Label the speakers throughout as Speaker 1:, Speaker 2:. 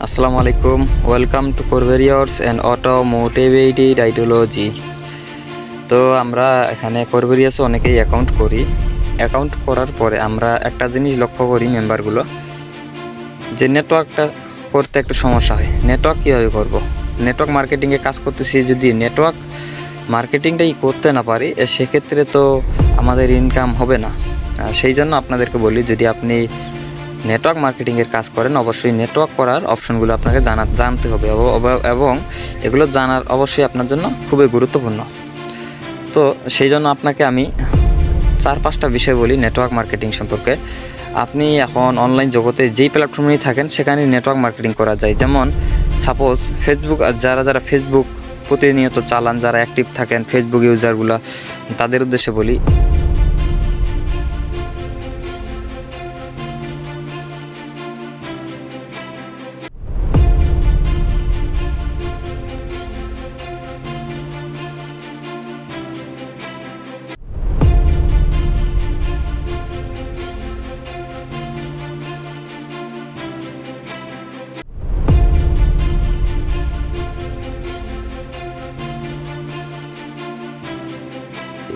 Speaker 1: আসসালামু আলাইকুম, welcome to করভেরিয়ার্স and অটোমোটিভিটি ideology. তো আমরা এখানে করভেরিয়াসে অনেকেই অ্যাকাউন্ট করি। অ্যাকাউন্ট করার পরে আমরা একটা জিনিস লক্ষ্য করি মেম্বারগুলো, যে নেটওয়ার্কটা করতে একটু সমস্যা হয়। নেটওয়ার্ক কীভাবে করব? নেটওয়ার্ক মার্কেটিংয়ে কাজ করতেছি, যদি নেটওয়ার্ক মার্কেটিংটাই করতে না পারি সেক্ষেত্রে তো আমাদের ইনকাম হবে না। সেই জন্য আপনাদেরকে বলি, যদি আপনি নেটওয়ার্ক মার্কেটিংয়ের কাজ করেন অবশ্যই নেটওয়ার্ক করার অপশনগুলো আপনাকে জানতে হবে এবং এগুলো জানার অবশ্যই আপনার জন্য খুবই গুরুত্বপূর্ণ। তো সেই জন্য আপনাকে আমি 4-5টা বিষয় বলি নেটওয়ার্ক মার্কেটিং সম্পর্কে। আপনি এখন অনলাইন জগতে যেই প্ল্যাটফর্মেই থাকেন সেখানে নেটওয়ার্ক মার্কেটিং করা যায়। যেমন সাপোজ ফেসবুক, যারা ফেসবুক প্রতিনিয়ত চালান, যারা অ্যাক্টিভ থাকেন ফেসবুক ইউজারগুলো, তাদের উদ্দেশ্যে বলি,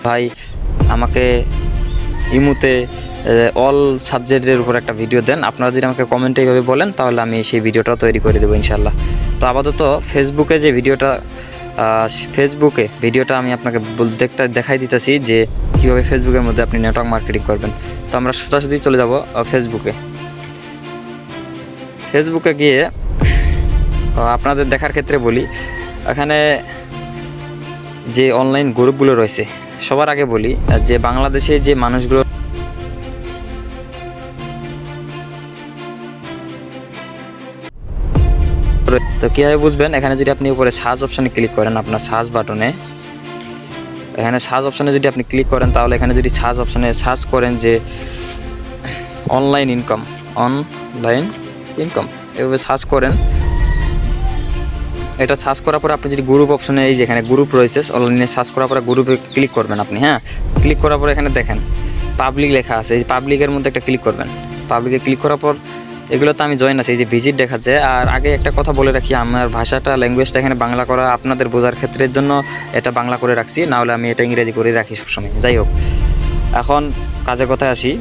Speaker 1: ভাই আমাকে ইমুতে অল সাবজেক্টের উপর একটা ভিডিও দেন। আপনারা যদি আমাকে কমেন্টে এইভাবে বলেন তাহলে আমি সেই ভিডিওটাও তৈরি করে দেবো ইনশাল্লাহ। তো আপাতত ফেসবুকে যে ভিডিওটা আমি আপনাকে দেখাই দিতেছি যে কীভাবে ফেসবুকের মধ্যে আপনি নেটওয়ার্ক মার্কেটিং করবেন। তো আমরা সোজাসুজি চলে যাব ফেসবুকে গিয়ে আপনাদের দেখার ক্ষেত্রে বলি, এখানে যে অনলাইন গ্রুপগুলো রয়েছে, সবার আগে বলি যে বাংলাদেশে যে মানুষগুলো তো কীভাবে বুঝবেন, এখানে যদি আপনি উপরে সার্চ অপশানে ক্লিক করেন, আপনার সার্চ বাটনে এখানে সার্চ অপশানে যদি আপনি ক্লিক করেন তাহলে এখানে যদি সার্চ অপশানে সার্চ করেন যে অনলাইন ইনকাম এভাবে সার্চ করেন। এটা সার্চ করার পরে আপনি যদি গ্রুপ অপশনে, এই যে এখানে গ্রুপ রয়েছে অনলাইনে, সার্চ করার পরে গ্রুপে ক্লিক করবেন আপনি। ক্লিক করার পরে এখানে দেখেন পাবলিক লেখা আছে, এই পাবলিকের মধ্যে একটা ক্লিক করবেন। পাবলিকে ক্লিক করার পর এগুলোতে আমি জয়েন আছি, এই যে ভিজিট দেখাচ্ছে। আর আগে একটা কথা বলে রাখি, আমার ল্যাঙ্গুয়েজটা এখানে বাংলা করা আপনাদের বোঝার ক্ষেত্রের জন্য এটা বাংলা করে রাখছি, নাহলে আমি এটা ইংরেজি করে রাখি সবসময়। যাই হোক, এখন কাজের কথায় আসি।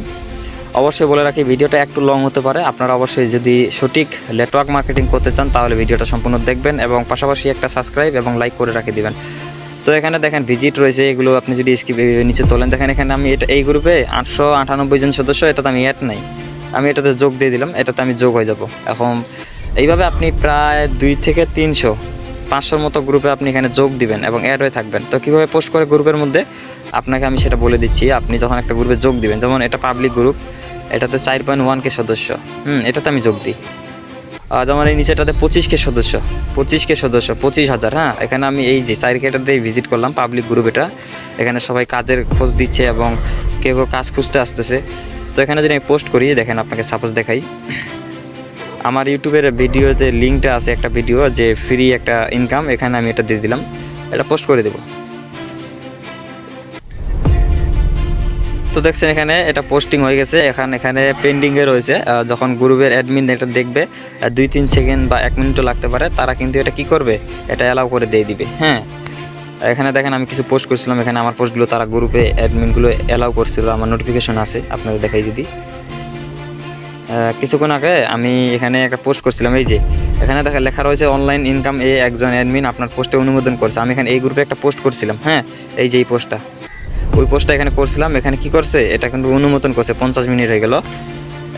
Speaker 1: অবশ্যই বলে রাখি, ভিডিওটা একটু লং হতে পারে। আপনারা অবশ্যই যদি সঠিক নেটওয়ার্ক মার্কেটিং করতে চান তাহলে ভিডিওটা সম্পূর্ণ দেখবেন এবং পাশাপাশি একটা সাবস্ক্রাইব এবং লাইক করে রাখে দিবেন। তো এখানে দেখেন ভিজিট রয়েছে, এগুলো আপনি যদি নিচে তোলেন, দেখেন এখানে আমি এই গ্রুপে 898 জন সদস্য, এটাতে আমি অ্যাড নাই, আমি এটাতে যোগ দিয়ে দিলাম, এটাতে আমি যোগ হয়ে যাব। এখন এইভাবে আপনি প্রায় 200 থেকে 300 500 মতো গ্রুপে আপনি এখানে যোগ দিবেন এবং অ্যাড হয়ে থাকবেন। তো কীভাবে পোস্ট করে গ্রুপের মধ্যে আপনাকে আমি সেটা বলে দিচ্ছি। আপনি যখন একটা গ্রুপে যোগ দিবেন, যেমন এটা পাবলিক গ্রুপ, এটাতে 4.1K সদস্য, এটাতে আমি যোগ দিই। যেমন এই নিচেটাতে 25K সদস্য, 25,000, এখানে আমি এই যে 4Kটাতে ভিজিট করলাম, পাবলিক গ্রুপ এটা। এখানে সবাই কাজের খোঁজ দিচ্ছে এবং কেউ কাজ খুঁজতে আসতেছে। তো এখানে যদি আমি পোস্ট করি, দেখেন আপনাকে সাপোজ দেখাই, আমার ইউটিউবের ভিডিওতে লিঙ্কটা আছে, একটা ভিডিও যে ফ্রি একটা ইনকাম, এখানে আমি এটা দিয়ে দিলাম, এটা পোস্ট করে দেবো। তো দেখছেন এখানে এটা পোস্টিং হয়ে গেছে, এখানে পেন্ডিংয়ে রয়েছে। যখন গ্রুপের অ্যাডমিন এটা দেখবে 2-3 সেকেন্ড বা 1 মিনিটও লাগতে পারে, তারা কিন্তু এটা কি করবে, এটা অ্যালাউ করে দিয়ে দিবে। এখানে দেখেন আমি কিছু পোস্ট করছিলাম, এখানে আমার পোস্টগুলো তারা গ্রুপে অ্যাডমিনগুলো অ্যালাউ করছিল, আমার নোটিফিকেশন আছে, আপনাদের দেখাই যদি। কিছুক্ষণ আগে আমি এখানে একটা পোস্ট করছিলাম, এই যে এখানে লেখা রয়েছে অনলাইন ইনকাম একজন অ্যাডমিন আপনার পোস্টে অনুমোদন করছে। আমি এখানে এই গ্রুপে একটা পোস্ট করছিলাম, এই যে এই পোস্টটা, ওই পোস্টটা এখানে করছিলাম। এখানে কি করছে, এটা কিন্তু অনুমোদন করছে, 50 মিনিট হয়ে গেল।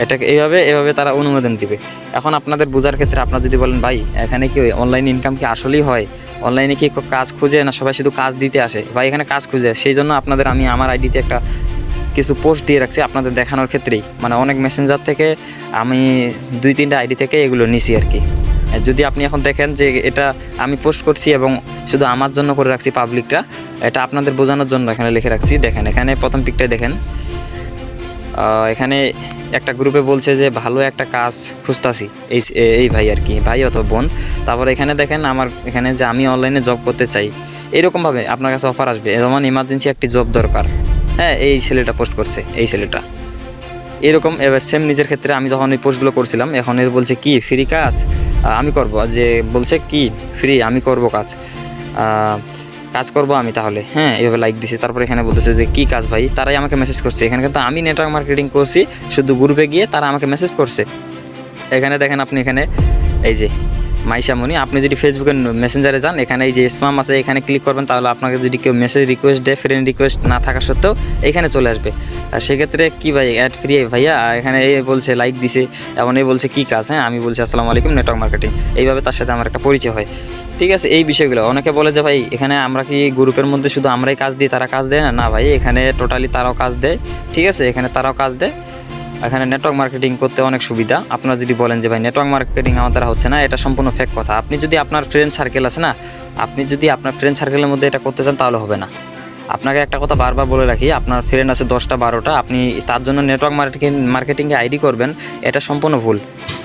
Speaker 1: এটাকে এইভাবে তারা অনুমোদন দিবে। এখন আপনাদের বোঝার ক্ষেত্রে আপনারা যদি বলেন, ভাই এখানে কি অনলাইন ইনকাম কি আসলেই হয়, অনলাইনে কি কাজ খুঁজে না সবাই শুধু কাজ দিতে আসে? ভাই এখানে কাজ খুঁজে, সেই জন্য আপনাদের আমি আমার আইডিতে একটা কিছু পোস্ট দিয়ে রাখছি আপনাদের দেখানোর ক্ষেত্রেই। মানে অনেক মেসেঞ্জার থেকে আমি 2-3টা আইডি থেকে এগুলো নিছি আর কি। যদি আপনি এখন দেখেন যে এটা আমি পোস্ট করছি এবং শুধু আমার জন্য করে রাখছি পাবলিকটা, এটা আপনাদের বোঝানোর জন্য এখানে লিখে রাখছি। দেখেন এখানে প্রথম পিকটায় দেখেন, এখানে একটা গ্রুপে বলছে যে ভালো একটা কাজ খুঁজতাছি, এই ভাই আর কি, ভাই অথবা বোন। তারপর এখানে দেখেন আমার এখানে যে আমি অনলাইনে জব করতে চাই, এরকমভাবে আপনার কাছে অফার আসবে, যেমন ইমার্জেন্সি একটি জব দরকার। এই ছেলেটা পোস্ট করছে, এই ছেলেটা এরকম এবার সেম নিজের ক্ষেত্রে আমি যখন এই পোস্টগুলো করছিলাম, এখন এর বলছে কি ফ্রি কাজ আমি করব, যে বলছে কি ফ্রি আমি করব কাজ, কাজ করব আমি তাহলে, হ্যাঁ এভাবে লাইক দিছে। তারপরে এখানে বলতেছে যে কী কাজ ভাই, তারাই আমাকে মেসেজ করছে। এখানে কিন্তু আমি নেটওয়ার্ক মার্কেটিং করছি, শুধু গ্রুপে গিয়ে তারা আমাকে মেসেজ করছে। এখানে দেখেন আপনি, এখানে এই যে মাইশামণি, আপনি যদি ফেসবুকের মেসেঞ্জারে যান, এখানে এই যে স্প্যাম আছে, এখানে ক্লিক করবেন, তাহলে আপনাকে যদি কেউ মেসেজ রিকোয়েস্ট দেয়, ফ্রেন্ড রিকোয়েস্ট না থাকা সত্ত্বেও এখানে চলে আসবে। আর সেক্ষেত্রে কী ভাই অ্যাড ফ্রি ভাইয়া, এখানে এ বলছে লাইক দিছে, এবং এ বলছে কী কাজ, হ্যাঁ আমি বলছি আসসালামু আলাইকুম নেটওয়ার্ক মার্কেটিং, এইভাবে তার সাথে আমার একটা পরিচয় হয়। ঠিক আছে, এই বিষয়গুলো অনেকে বলে যে ভাই এখানে আমরা কি গ্রুপের মধ্যে শুধু আমরাই কাজ দিই, তারা কাজ দেয় না? না ভাই, এখানে টোটালি তারাও কাজ দেয়। ঠিক আছে, এখানে তারাও কাজ দেয়। এখানে নেটওয়ার্ক মার্কেটিং করতে অনেক সুবিধা। আপনারা যদি বলেন যে ভাই নেটওয়ার্ক মার্কেটিং আমার দ্বারা হচ্ছে না, এটা সম্পূর্ণ ফেক কথা। আপনি যদি আপনার ফ্রেন্ড সার্কেল আছে না, আপনি যদি আপনার ফ্রেন্ড সার্কেলের মধ্যে এটা করতে চান তাহলে হবে না। আপনাকে একটা কথা বারবার বলে রাখি, আপনার ফ্রেন্ড আছে 10টা 12টা, আপনি তার জন্য নেটওয়ার্ক মার্কেটিংয়ে আইডি করবেন, এটা সম্পূর্ণ ভুল।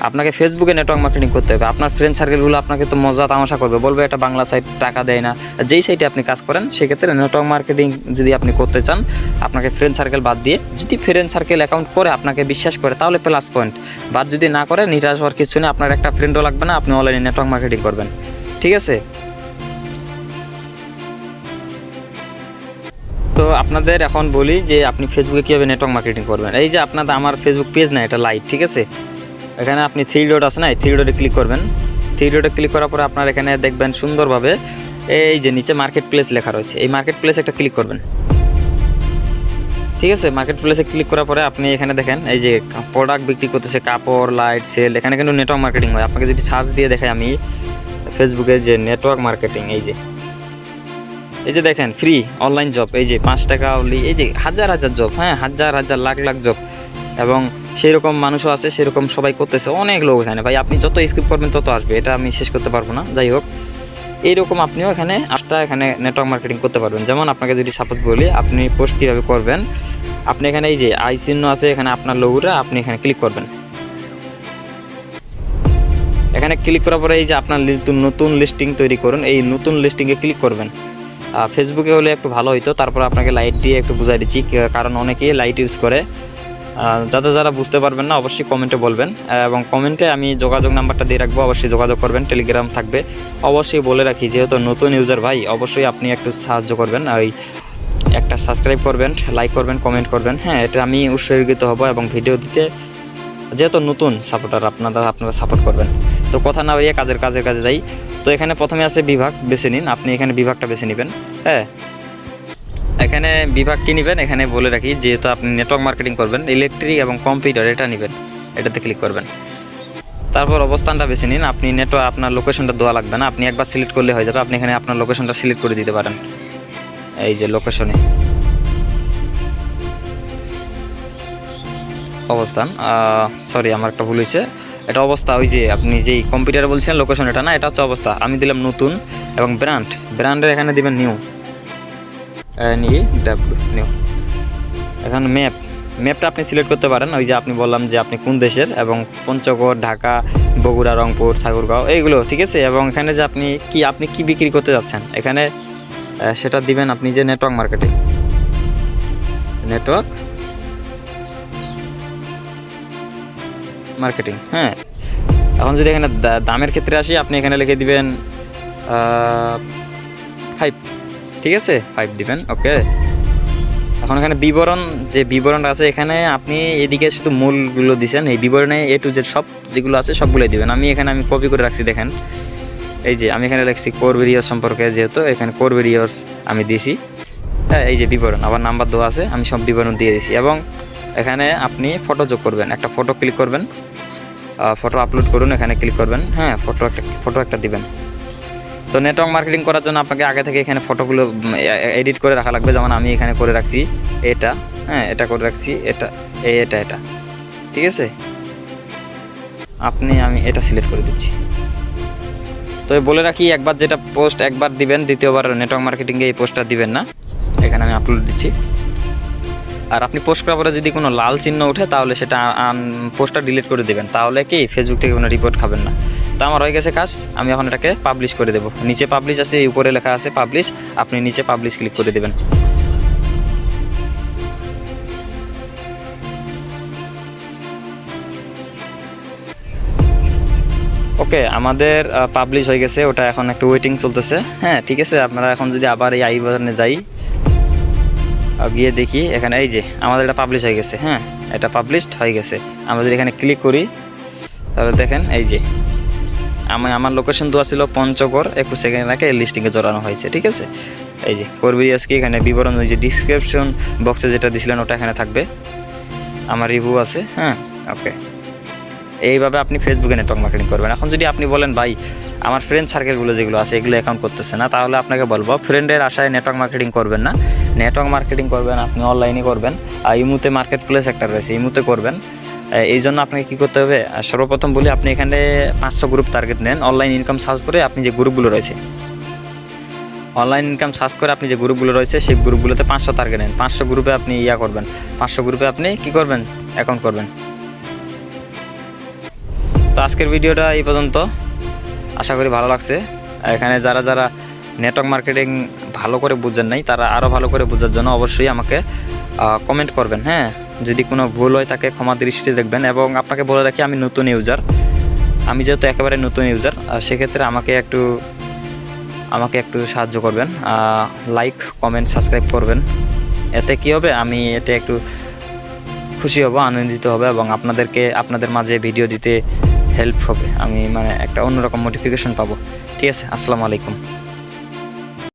Speaker 1: আপনাকে ফেসবুকে নেটওয়ার্ক মার্কেটিং করতে হবে। আপনার ফ্রেন্ড সার্কেলগুলো আপনাকে তো মজা তামাশা করবে, বলবে এটা বাংলা সাইট, টাকা দেয় না। যেই সাইটে আপনি কাজ করেন, সেক্ষেত্রে নেটওয়ার্ক মার্কেটিং যদি আপনি করতে চান, আপনাকে ফ্রেন্ড সার্কেল বাদ দিয়ে, যদি ফ্রেন্ড সার্কেল অ্যাকাউন্ট করে আপনাকে বিশ্বাস করে, তাহলে প্লাস পয়েন্ট। বাদ যদি না করে, নিরাশ হওয়ার কিছু নেই, আপনার একটা ফ্রেন্ডও লাগবে না, আপনি অনলাইনে নেটওয়ার্ক মার্কেটিং করবেন। ঠিক আছে, তো আপনাদের এখন বলি যে আপনি ফেসবুকে কীভাবে নেটওয়ার্ক মার্কেটিং করবেন। এই যে আপনাদের আমার ফেসবুক পেজ না, এটা লাইট, ঠিক আছে। এখানে আপনি 3 ডট আছে না, এই 3 ডটে ক্লিক করবেন। 3 ডটে ক্লিক করার পরে আপনার এখানে দেখবেন সুন্দরভাবে এই যে নিচে মার্কেট প্লেস লেখা রয়েছে, এই মার্কেট প্লেসে একটা ক্লিক করবেন। ঠিক আছে, মার্কেট প্লেসে ক্লিক করার পরে আপনি এখানে দেখেন এই যে প্রোডাক্ট বিক্রি করতেছে, কাপড়, লাইট, সেল, এখানে কিন্তু নেটওয়ার্ক মার্কেটিং হয়। আপনাকে যদি সার্চ দিয়ে দেখাই আমি ফেসবুকে, যে নেটওয়ার্ক মার্কেটিং, এই যে দেখেন ফ্রি অনলাইন জব, এই যে 5 টাকা অনলি, এই যে হাজার হাজার জব, হ্যাঁ হাজার হাজার লাখ লাখ জব, এবং সেই রকম মানুষও আছে, সেরকম সবাই করতেছে, অনেক লোক এখানে। ভাই আপনি যত স্কিপ করবেন তত আসবে, এটা আমি শেষ করতে পারবো না। যাই হোক, এইরকম আপনিও এখানে এখানে নেটওয়ার্ক মার্কেটিং করতে পারবেন। যেমন আপনাকে যদি সাপোজ বলি, আপনি পোস্ট কীভাবে করবেন, আপনি এখানে এই যে আই চিহ্ন আছে, এখানে আপনার লোগোটা আপনি এখানে ক্লিক করবেন। এখানে ক্লিক করার পরে এই যে আপনার নতুন লিস্টিং তৈরি করুন, এই নতুন লিস্টিংয়ে ক্লিক করবেন। ফেসবুকে হলে একটু ভালো হইতো, তারপর আপনাকে লাইট দিয়ে একটু বুঝাই দিচ্ছি, কারণ অনেকেই লাইট ইউজ করে। যারা বুঝতে পারবেন না, অবশ্যই কমেন্টে বলবেন, এবং কমেন্টে আমি যোগাযোগ নাম্বারটা দিয়ে রাখবো, অবশ্যই যোগাযোগ করবেন। টেলিগ্রাম থাকবে। অবশ্যই বলে রাখি, যেহেতু নতুন ইউজার ভাই, অবশ্যই আপনি একটু সাহায্য করবেন, ওই একটা সাবস্ক্রাইব করবেন, লাইক করবেন, কমেন্ট করবেন, হ্যাঁ এটা আমি উৎসাহিত হব, এবং ভিডিও দিতে, যেহেতু নতুন সাপোর্টার আপনারা সাপোর্ট করবেন। তো কথা না বাড়িয়ে কাজে যাই। তো এখানে প্রথমে আছে বিভাগ, বেছে নিন। আপনি এখানে বিভাগটা বেছে নেবেন। হ্যাঁ, এখানে বিভাগ কী নেবেন এখানে বলে রাখি, যেহেতু আপনি নেটওয়ার্ক মার্কেটিং করবেন, ইলেকট্রিক এবং কম্পিউটার এটা নেবেন, এটাতে ক্লিক করবেন। তারপর অবস্থানটা বেছে নিন। আপনি আপনার লোকেশনটা দেওয়া লাগবে না, আপনি একবার সিলেক্ট করলে হয়ে যাবে। আপনি এখানে আপনার লোকেশনটা সিলেক্ট করে দিতে পারেন। এই যে লোকেশনে অবস্থান, সরি আমার একটা ভুল হয়েছে, এটা অবস্থা। ওই যে আপনি যেই কম্পিউটারে বলছেন লোকেশন, এটা না, এটা হচ্ছে অবস্থা। আমি দিলাম নতুন, এবং ব্র্যান্ডের এখানে দিবেন নিউ, নিউ। এখন ম্যাপটা আপনি সিলেক্ট করতে পারেন। ওই যে আপনি বললাম যে আপনি কোন দেশের, এবং পঞ্চগড়, ঢাকা, বগুড়া, রংপুর, ঠাকুরগাঁও, এইগুলো, ঠিক আছে। এবং এখানে যে আপনি কি বিক্রি করতে যাচ্ছেন, এখানে সেটা দিবেন আপনি, যে নেটওয়ার্ক মার্কেটিং, হ্যাঁ। এখন যদি এখানে দামের ক্ষেত্রে আসি, আপনি এখানে লিখে দিবেন 5, ঠিক আছে, 5 দিবেন, ওকে। এখন এখানে বিবরণটা আছে, এখানে আপনি এদিকে শুধু মূলগুলো দিছেন, এই বিবরণে A to Z সব যেগুলো আছে সবগুলোই দিবেন। আমি কপি করে রাখছি, দেখেন এই যে আমি এখানে লিখছি কোর ভেরিয়াস সম্পর্কে, যেহেতু এখানে কোর ভেরিয়াস আমি দিছি, হ্যাঁ। এই যে বিবরণ, আবার নাম্বার দেওয়া আছে, আমি সব বিবরণ দিয়ে দিছি। এবং এখানে আপনি ফটো যোগ করবেন, একটা ফটো ক্লিক করবেন, ফটো আপলোড করুন, এখানে ক্লিক করবেন, হ্যাঁ। ফটো একটা দিবেন। তো নেটওয়ার্ক মার্কেটিং করার জন্য আপনাকে আগে থেকে এখানে ফটোগুলো এডিট করে রাখা লাগবে। যেমন আমি এখানে করে রাখছি এটা, হ্যাঁ, এটা করে রাখছি, এটা, ঠিক আছে। আমি এটা সিলেক্ট করে দিচ্ছি। তো বলে রাখি, একবার যেটা পোস্ট একবার দিবেন, দ্বিতীয়বার নেটওয়ার্ক মার্কেটিংয়ে এই পোস্টটা দিবেন না। এখানে আমি আপলোড দিচ্ছি। আর আপনি পোস্ট করার পরে যদি কোনো লাল চিহ্ন ওঠে, তাহলে সেটা পোস্টটা ডিলিট করে দেবেন, তাহলে কি ফেসবুক থেকে কোনো রিপোর্ট খাবেন না। তো আমার হয়ে গেছে কাজ, আমি এখন এটাকে পাবলিশ করে দেবো। নিচে পাবলিশ আছে, উপরে লেখা আছে পাবলিশ, আপনি নিচে পাবলিশ ক্লিক করে দেবেন। ওকে, আমাদের পাবলিশ হয়ে গেছে, ওটা এখন একটু ওয়েটিং চলতেছে। হ্যাঁ ঠিক আছে, আপনারা এখন যদি আবার এই আই বাটনে যাই, গিয়ে দেখি এখানে এই যে আমাদের এটা পাবলিশ হয়ে গেছে। হ্যাঁ, এটা পাবলিশড হয়ে গেছে। আমাদের এখানে ক্লিক করি, তাহলে দেখেন এই যে আমার লোকেশন দেওয়া ছিল পঞ্চগড়, 21 সেকেন্ড আগে লিস্টিংয়ে জড়ানো হয়েছে। ঠিক আছে, এই যে করবিরিয়াসকে এখানে বিবরণ, ওই যে ডিসক্রিপশন বক্সে যেটা দিছিলেন ওটা এখানে থাকবে, আমার রিভিউ আছে। হ্যাঁ ওকে, এইভাবে আপনি ফেসবুকে নেটওয়ার্ক মার্কেটিং করবেন। এখন যদি আপনি বলেন ভাই আমার ফ্রেন্ড সার্কেলগুলো যেগুলো আছে এগুলো অ্যাকাউন্ট করতেছে না, তাহলে আপনাকে বলবো ফ্রেন্ডের আশায় নেটওয়ার্ক মার্কেটিং করবেন না। নেটওয়ার্ক মার্কেটিং করবেন আপনি অনলাইনে করবেন। আর ইমুতে মার্কেট প্লেস একটা রয়েছে, ইমুতে করবেন। এই জন্য আপনাকে কী করতে হবে, সর্বপ্রথম বলি আপনি এখানে 500 গ্রুপ টার্গেট নেন। অনলাইন ইনকাম সার্চ করে আপনি যে গ্রুপগুলো রয়েছে, অনলাইন ইনকাম সার্চ করে আপনি যে গ্রুপগুলো রয়েছে সেই গ্রুপগুলোতে 500 টার্গেট নেন। 500 গ্রুপে আপনি করবেন, 500 গ্রুপে আপনি কী করবেন, অ্যাকাউন্ট করবেন। তো আজকের ভিডিওটা এই পর্যন্ত, আশা করি ভালো লাগছে। এখানে যারা যারা নেটওয়ার্ক মার্কেটিং ভালো করে বুঝেন নাই, তারা আরও ভালো করে বোঝার জন্য অবশ্যই আমাকে কমেন্ট করবেন। হ্যাঁ, যদি কোনো ভুল হয় তাকে ক্ষমা দৃষ্টিতে দেখবেন। এবং আপনাকে বলে রাখি আমি নতুন ইউজার, আমি যেহেতু একেবারে নতুন ইউজার, সেক্ষেত্রে আমাকে একটু সাহায্য করবেন, লাইক কমেন্ট সাবস্ক্রাইব করবেন। এতে কী হবে, আমি এতে একটু খুশি হব, আনন্দিত হবে এবং আপনাদের মাঝে ভিডিও দিতে হেল্প হবে। আমি মানে একটা অন্যরকম মোটিফিকেশন পাবো। ঠিক আছে, আসসালামু আলাইকুম।